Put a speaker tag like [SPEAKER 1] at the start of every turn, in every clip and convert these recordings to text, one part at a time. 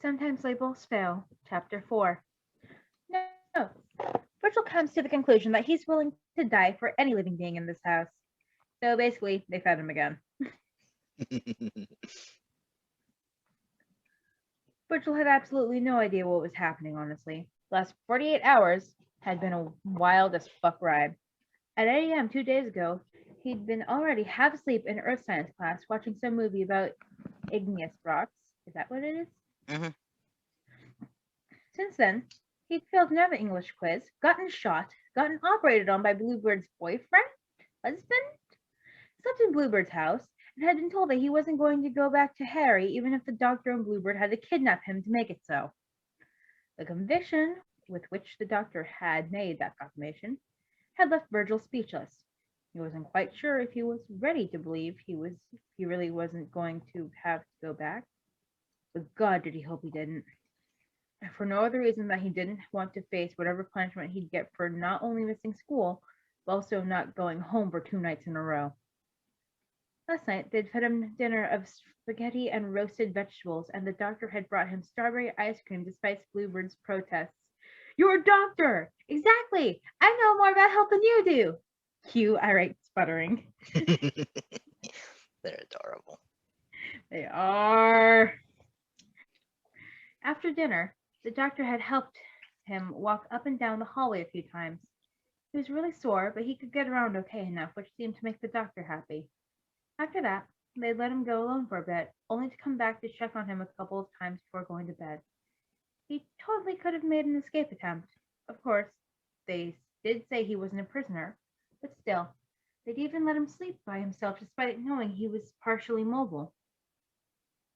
[SPEAKER 1] Sometimes labels fail. Chapter 4. No. Virgil comes to the conclusion that he's willing to die for any living being in this house. So basically, they fed him again. Virgil had absolutely no idea what was happening, honestly. The last 48 hours had been a wild as fuck ride. At 8 a.m. 2 days ago, he'd been already half asleep in Earth Science class watching some movie about igneous rocks. Is that what it is?
[SPEAKER 2] Mhm.
[SPEAKER 1] Since then, he'd failed another English quiz, gotten shot, gotten operated on by Bluebird's boyfriend, husband, slept in Bluebird's house, and had been told that he wasn't going to go back to Harry even if the doctor and Bluebird had to kidnap him to make it so. The conviction with which the doctor had made that proclamation had left Virgil speechless. He wasn't quite sure if he was ready to believe he really wasn't going to have to go back, but God did he hope he didn't. And for no other reason that he didn't want to face whatever punishment he'd get for not only missing school, but also not going home for 2 nights in a row. Last night they'd fed him dinner of spaghetti and roasted vegetables, and the doctor had brought him strawberry ice cream despite Bluebird's protests. You're a doctor! Exactly! I know more about health than you do! Cue irate sputtering.
[SPEAKER 2] They're adorable.
[SPEAKER 1] They are. After dinner, the doctor had helped him walk up and down the hallway a few times. He was really sore, but he could get around okay enough, which seemed to make the doctor happy. After that, they let him go alone for a bit, only to come back to check on him a couple of times before going to bed. He totally could have made an escape attempt. Of course, they did say he wasn't a prisoner, but still, they'd even let him sleep by himself despite knowing he was partially mobile.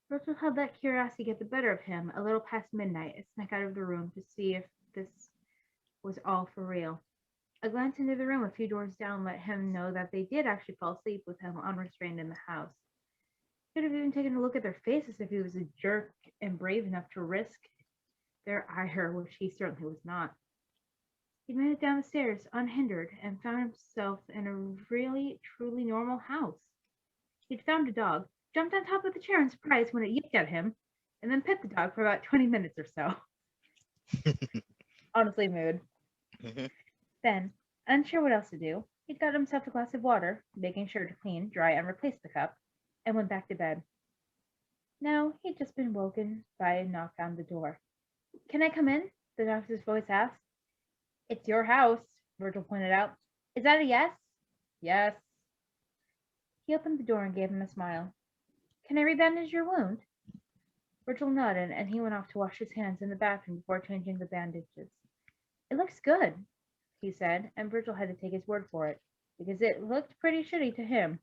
[SPEAKER 1] Virgil had let curiosity get the better of him a little past midnight and snuck out of the room to see if this was all for real. A glance into the room a few doors down let him know that they did actually fall asleep with him unrestrained in the house. He could have even taken a look at their faces if he was a jerk and brave enough to risk their ire, which he certainly was not. He made it down the stairs unhindered and found himself in a really, truly normal house. He'd found a dog, jumped on top of the chair in surprise when it yipped at him, and then pet the dog for about 20 minutes or so. Honestly, mood.
[SPEAKER 2] Mhm.
[SPEAKER 1] Then, unsure what else to do, he'd got himself a glass of water, making sure to clean, dry, and replace the cup, and went back to bed. Now, he'd just been woken by a knock on the door. Can I come in? The doctor's voice asked. It's your house, Virgil pointed out. Is that a yes? Yes. He opened the door and gave him a smile. Can I rebandage your wound? Virgil nodded, and he went off to wash his hands in the bathroom before changing the bandages. It looks good, he said, and Virgil had to take his word for it, because it looked pretty shitty to him,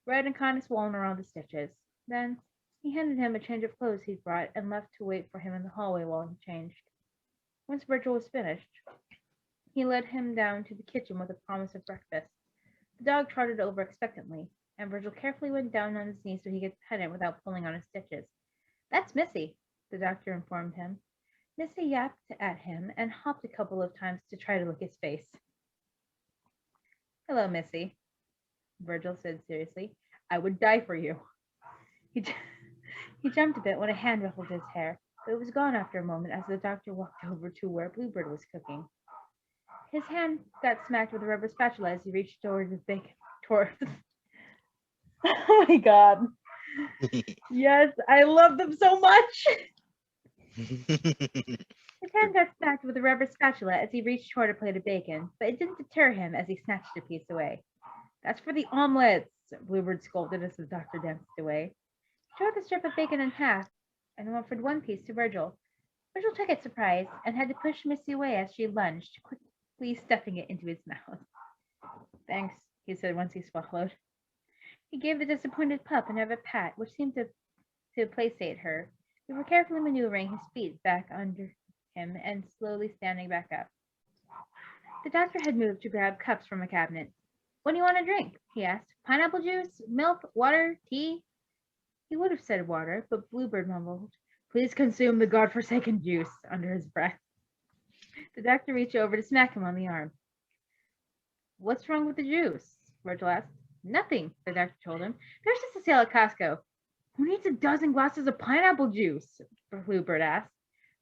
[SPEAKER 1] red and kind of swollen around the stitches. Then he handed him a change of clothes he'd brought and left to wait for him in the hallway while he changed. Once Virgil was finished, he led him down to the kitchen with a promise of breakfast. The dog trotted over expectantly, and Virgil carefully went down on his knees so he could pet it without pulling on his stitches. That's Missy, the doctor informed him. Missy yapped at him and hopped a couple of times to try to lick his face. Hello, Missy, Virgil said seriously. I would die for you. He, he jumped a bit when a hand ruffled his hair, but it was gone after a moment as the doctor walked over to where Bluebird was cooking. His hand got smacked with a rubber spatula as he reached toward his bacon. Oh my god. Yes, I love them so much. His hand got smacked with a rubber spatula as he reached toward a plate of bacon, but it didn't deter him as he snatched a piece away. That's for the omelets, Bluebird scolded as the doctor danced away. He tore the strip of bacon in half and offered one piece to Virgil. Virgil took it surprised and had to push Missy away as she lunged, quickly stuffing it into his mouth. Thanks, he said once he swallowed. He gave the disappointed pup another pat, which seemed to placate her, before carefully maneuvering his feet back under him and slowly standing back up. The doctor had moved to grab cups from a cabinet. What do you want to drink? He asked. Pineapple juice? Milk? Water? Tea? He would have said water, but Bluebird mumbled, Please consume the godforsaken juice, under his breath. The doctor reached over to smack him on the arm. What's wrong with the juice? Virgil asked. Nothing, the doctor told him. There's just a sale at Costco. Who needs a dozen glasses of pineapple juice? Bluebird asked.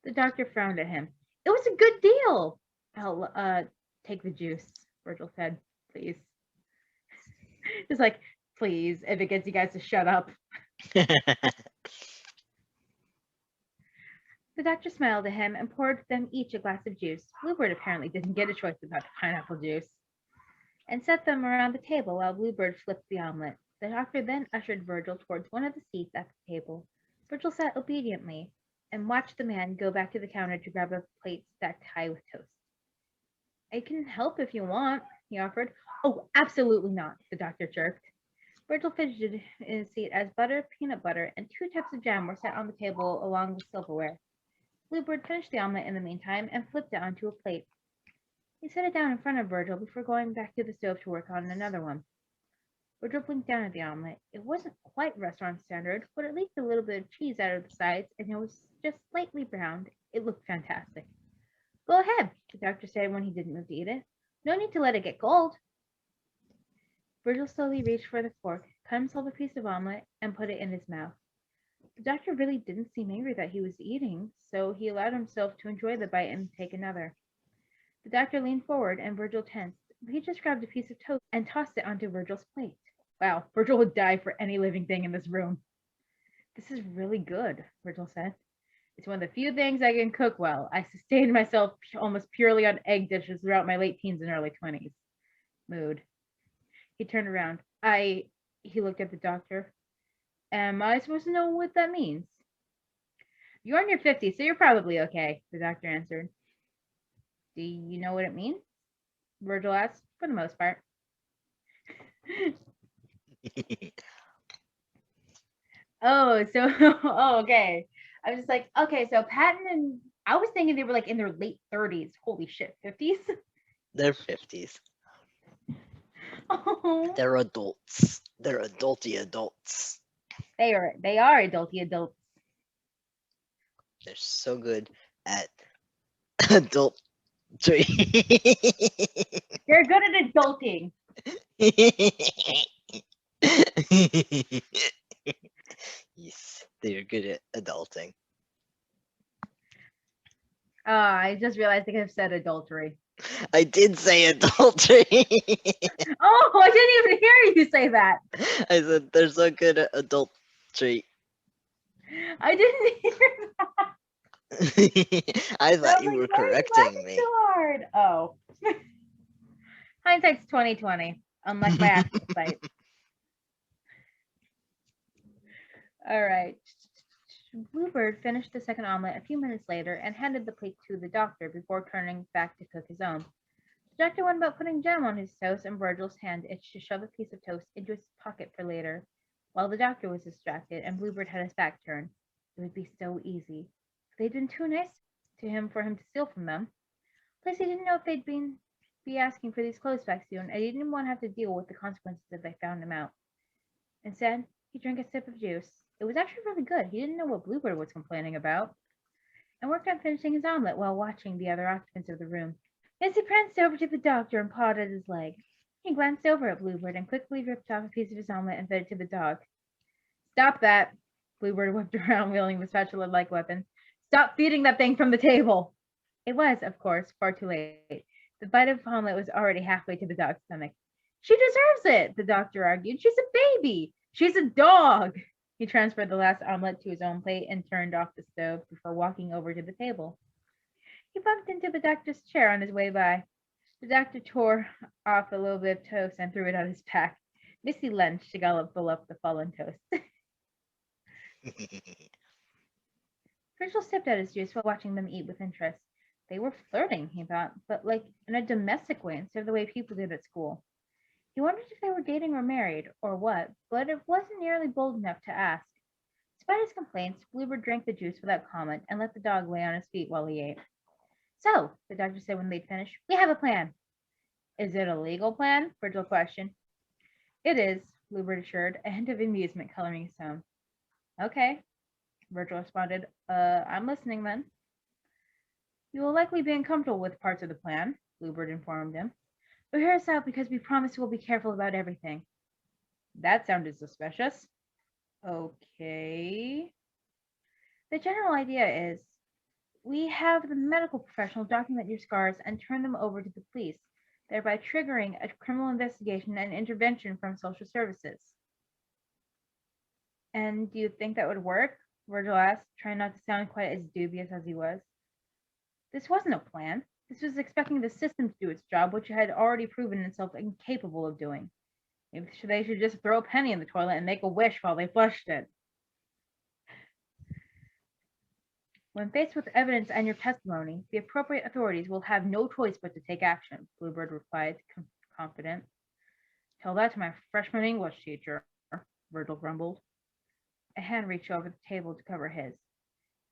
[SPEAKER 1] The doctor frowned at him. It was a good deal. I'll take the juice, Virgil said. Please. Just like, please, if it gets you guys to shut up. The doctor smiled at him and poured them each a glass of juice. Bluebird apparently didn't get a choice about the pineapple juice. And set them around the table while Bluebird flipped the omelet. The doctor then ushered Virgil towards one of the seats at the table. Virgil sat obediently and watched the man go back to the counter to grab a plate stacked high with toast. I can help if you want, he offered. Oh, absolutely not, the doctor jerked. Virgil fidgeted in his seat as butter, peanut butter, and 2 types of jam were set on the table along with silverware. Bluebird finished the omelet in the meantime and flipped it onto a plate. He set it down in front of Virgil before going back to the stove to work on another one. Virgil blinked down at the omelet. It wasn't quite restaurant standard, but it leaked a little bit of cheese out of the sides, and it was just slightly browned. It looked fantastic. Go ahead, the doctor said when he didn't move to eat it. No need to let it get cold. Virgil slowly reached for the fork, cut himself a piece of omelet, and put it in his mouth. The doctor really didn't seem angry that he was eating, so he allowed himself to enjoy the bite and take another. The doctor leaned forward, and Virgil tensed. He just grabbed a piece of toast and tossed it onto Virgil's plate. Wow, Virgil would die for any living thing in this room. This is really good, Virgil said. It's one of the few things I can cook well. I sustained myself almost purely on egg dishes throughout my late teens and early 20s. Mood. He turned around. He looked at the doctor. Am I supposed to know what that means? You're in your 50s, so you're probably okay, the doctor answered. Do you know what it means? Virgil asked, for the most part. Okay. I was just like, okay, so Patton and I was thinking they were like in their late 30s. Holy shit, 50s?
[SPEAKER 2] They're 50s.
[SPEAKER 1] Oh.
[SPEAKER 2] They're adults. They're adulty adults.
[SPEAKER 1] They are adulty adults.
[SPEAKER 2] They're so good at adultery.
[SPEAKER 1] They're good at adulting.
[SPEAKER 2] Yes, they're good at adulting.
[SPEAKER 1] I just realized I could have said adultery.
[SPEAKER 2] I did say adultery.
[SPEAKER 1] Oh, I didn't even hear you say that.
[SPEAKER 2] I said they're so good at adultery.
[SPEAKER 1] I didn't hear that.
[SPEAKER 2] I thought you
[SPEAKER 1] Like,
[SPEAKER 2] were
[SPEAKER 1] why are you
[SPEAKER 2] correcting
[SPEAKER 1] laughing
[SPEAKER 2] me.
[SPEAKER 1] so hard? Oh. Hindsight's 2020, unlike my actual sight. All right. Bluebird finished the second omelet a few minutes later and handed the plate to the doctor before turning back to cook his own. The doctor went about putting jam on his toast, and Virgil's hand itched to shove a piece of toast into his pocket for later. While the doctor was distracted and Bluebird had his back turned, it would be so easy. They'd been too nice to him for him to steal from them. Plus, he didn't know if they'd be asking for these clothes back soon, and he didn't want to have to deal with the consequences if they found him out. Instead, he drank a sip of juice. It was actually really good. He didn't know what Bluebird was complaining about, and worked on finishing his omelet while watching the other occupants of the room. As he pranced over to the doctor and pawed at his leg, he glanced over at Bluebird and quickly ripped off a piece of his omelet and fed it to the dog. Stop that! Bluebird whipped around, wielding the spatula-like weapon. Stop feeding that thing from the table! It was, of course, far too late. The bite of omelet was already halfway to the dog's stomach. She deserves it, the doctor argued. She's a baby. She's a dog. He transferred the last omelet to his own plate and turned off the stove before walking over to the table. He bumped into the doctor's chair on his way by. The doctor tore off a little bit of toast and threw it on his back. Missy lunged to gobble up the fallen toast. Virgil sipped at his juice while watching them eat with interest. They were flirting, he thought, but like in a domestic way instead of the way people did at school. He wondered if they were dating or married, or what, but it wasn't nearly bold enough to ask. Despite his complaints, Bluebird drank the juice without comment and let the dog lay on his feet while he ate. So, the doctor said when they'd finished, we have a plan. Is it a legal plan? Virgil questioned. It is, Bluebird assured, a hint of amusement coloring his tone. Okay, Virgil responded. I'm listening then. You will likely be uncomfortable with parts of the plan, Bluebird informed him. But hear us out because we promise we'll be careful about everything. That sounded suspicious. Okay. The general idea is we have the medical professional document your scars and turn them over to the police, thereby triggering a criminal investigation and intervention from social services. And do you think that would work? Virgil asked, trying not to sound quite as dubious as he was. This wasn't a plan. This was expecting the system to do its job, which it had already proven itself incapable of doing. Maybe they should just throw a penny in the toilet and make a wish while they flushed it. When faced with evidence and your testimony, the appropriate authorities will have no choice but to take action, Bluebird replied, confident. Tell that to my freshman English teacher, Virgil grumbled. A hand reached over the table to cover his.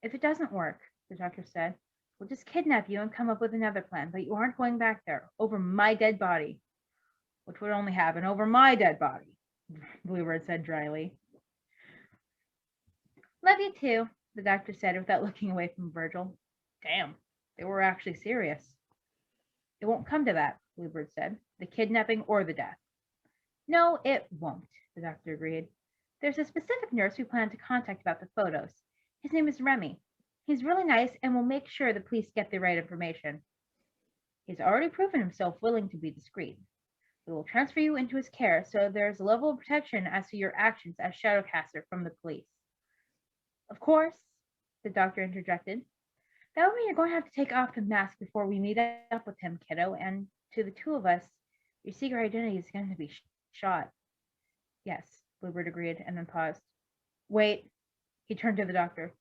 [SPEAKER 1] If it doesn't work, the doctor said, we'll just kidnap you and come up with another plan, but you aren't going back there, over my dead body. Which would only happen over my dead body, Bluebird said dryly. Love you too, the doctor said without looking away from Virgil. Damn, they were actually serious. It won't come to that, Bluebird said, the kidnapping or the death. No, it won't, the doctor agreed. There's a specific nurse we plan to contact about the photos. His name is Remy. He's really nice and will make sure the police get the right information. He's already proven himself willing to be discreet. We will transfer you into his care so there's a level of protection as to your actions as Shadowcaster from the police. Of course, the doctor interjected. That would mean you're going to have to take off the mask before we meet up with him, kiddo, and to the two of us, your secret identity is going to be shot. Yes, Bluebird agreed and then paused. Wait, he turned to the doctor.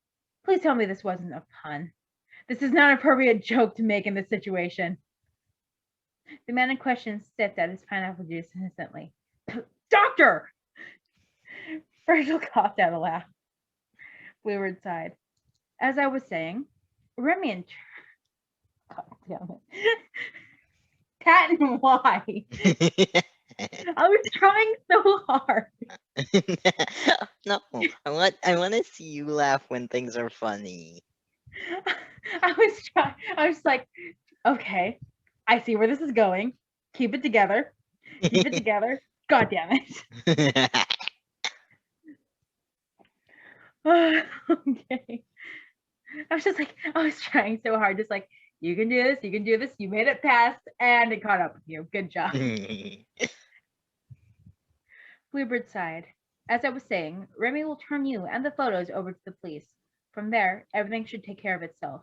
[SPEAKER 1] Please tell me this wasn't a pun. This is not an appropriate joke to make in this situation. The man in question sipped at his pineapple juice innocently. Doctor! Virgil coughed out a laugh. Bluebird sighed. As I was saying, Remy and... God damn it. Pat and why? I was trying so hard.
[SPEAKER 2] No, I want to see you laugh when things are funny.
[SPEAKER 1] I was like, okay, I see where this is going. Keep it together. Keep it together. God damn it. Okay. I was trying so hard, just like, you can do this, you can do this, you made it past, and it caught up with you. Good job. Bluebird sighed. As I was saying, Remy will turn you and the photos over to the police. From there, everything should take care of itself.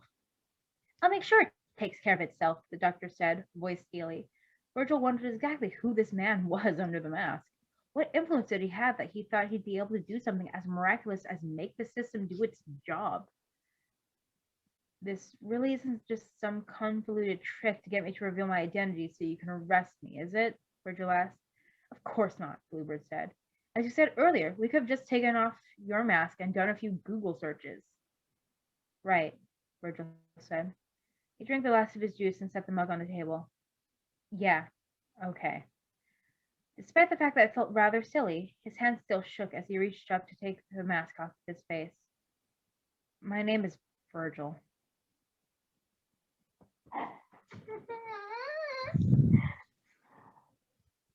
[SPEAKER 1] I'll make sure it takes care of itself, the doctor said, voice steely. Virgil wondered exactly who this man was under the mask. What influence did he have that he thought he'd be able to do something as miraculous as make the system do its job? This really isn't just some convoluted trick to get me to reveal my identity so you can arrest me, is it? Virgil asked. Of course not, Bluebird said. As you said earlier, we could have just taken off your mask and done a few Google searches. Right, Virgil said. He drank the last of his juice and set the mug on the table. Yeah, okay. Despite the fact that it felt rather silly, his hand still shook as he reached up to take the mask off his face. My name is Virgil.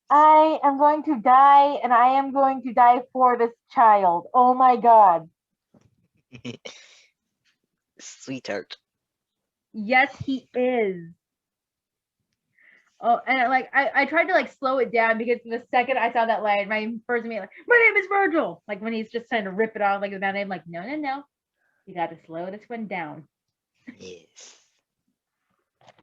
[SPEAKER 1] I am going to die, and I am going to die for this child. Oh my God.
[SPEAKER 2] Sweetheart.
[SPEAKER 1] Yes, he is. Oh, and I tried to slow it down because the second I saw that line, my first immediate my name is Virgil. Like when he's just trying to rip it off with that name, no. You got to slow this one down.
[SPEAKER 2] Yes.